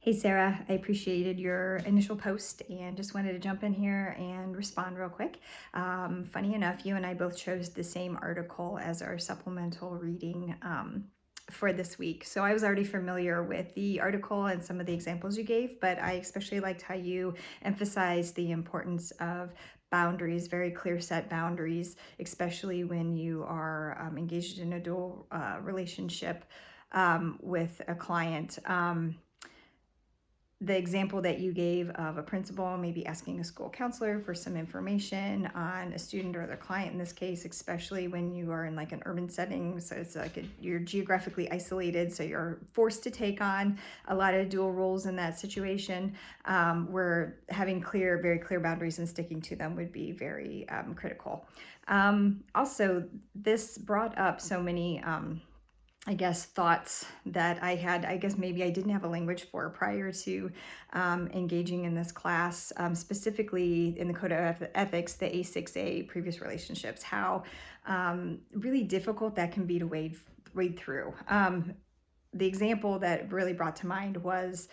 Hey Sarah, I appreciated your initial post and just wanted to jump in here and respond real quick. Funny enough, you and I both chose the same article as our supplemental reading for this week. So I was already familiar with the article and some of the examples you gave, but I especially liked how you emphasized the importance of boundaries, very clear set boundaries, especially when you are engaged in a dual relationship with a client. The example that you gave of a principal maybe asking a school counselor for some information on a student or their client in this case, especially when you are in like an urban setting. So it's like you're geographically isolated, so you're forced to take on a lot of dual roles in that situation, where having very clear boundaries and sticking to them would be very critical. Also, this brought up so many thoughts that I had, maybe I didn't have a language for prior to engaging in this class, specifically in the Code of Ethics, the A6A, previous relationships, how really difficult that can be to wade through. The example that really brought to mind was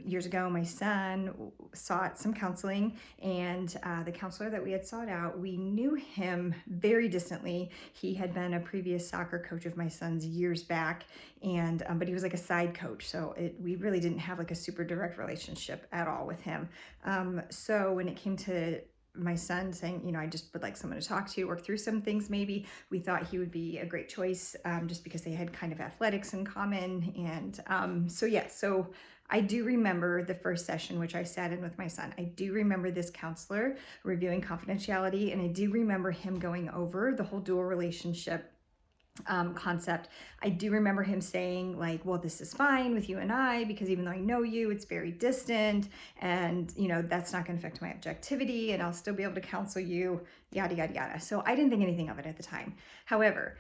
years ago, my son sought some counseling, and the counselor that we had sought out, we knew him very distantly. He had been a previous soccer coach of my son's years back, and but he was like a side coach, so we really didn't have like a super direct relationship at all with him. So when it came to my son saying, I just would like someone to talk to, work through some things maybe, we thought he would be a great choice, just because they had kind of athletics in common. And so I do remember the first session, which I sat in with my son. I do remember this counselor reviewing confidentiality, and I do remember him going over the whole dual relationship concept. I do remember him saying like, well, this is fine with you and I, because even though I know you, it's very distant, and that's not going to affect my objectivity, and I'll still be able to counsel you, yada, yada, yada. So I didn't think anything of it at the time. However,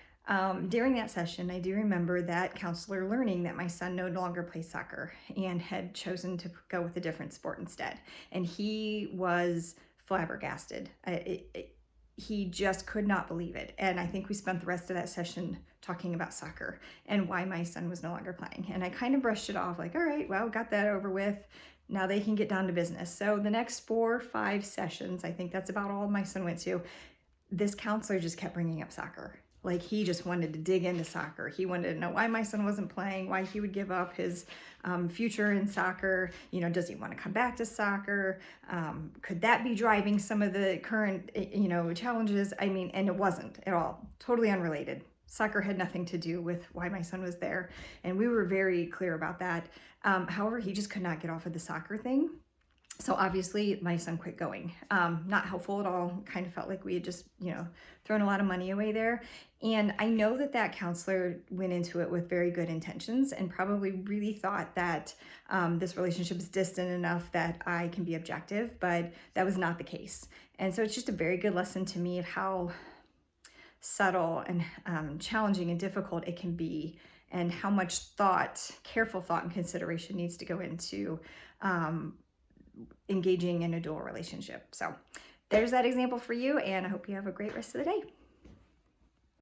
during that session, I do remember that counselor learning that my son no longer plays soccer and had chosen to go with a different sport instead. And he was flabbergasted. He just could not believe it. And I think we spent the rest of that session talking about soccer and why my son was no longer playing. And I kind of brushed it off like, all right, well, got that over with. Now they can get down to business. So the next 4 or 5 sessions, I think that's about all my son went to, this counselor just kept bringing up soccer. Like, he just wanted to dig into soccer. He wanted to know why my son wasn't playing, why he would give up his future in soccer. Does he want to come back to soccer? Could that be driving some of the current, challenges? I mean, and it wasn't at all. Totally unrelated. Soccer had nothing to do with why my son was there. And we were very clear about that. However, he just could not get off of the soccer thing. So obviously my son quit going. Not helpful at all. Kind of felt like we had just, thrown a lot of money away there. And I know that counselor went into it with very good intentions and probably really thought that this relationship is distant enough that I can be objective, but that was not the case. And so it's just a very good lesson to me of how subtle and challenging and difficult it can be, and how much careful thought and consideration needs to go into engaging in a dual relationship. So there's that example for you, and I hope you have a great rest of the day.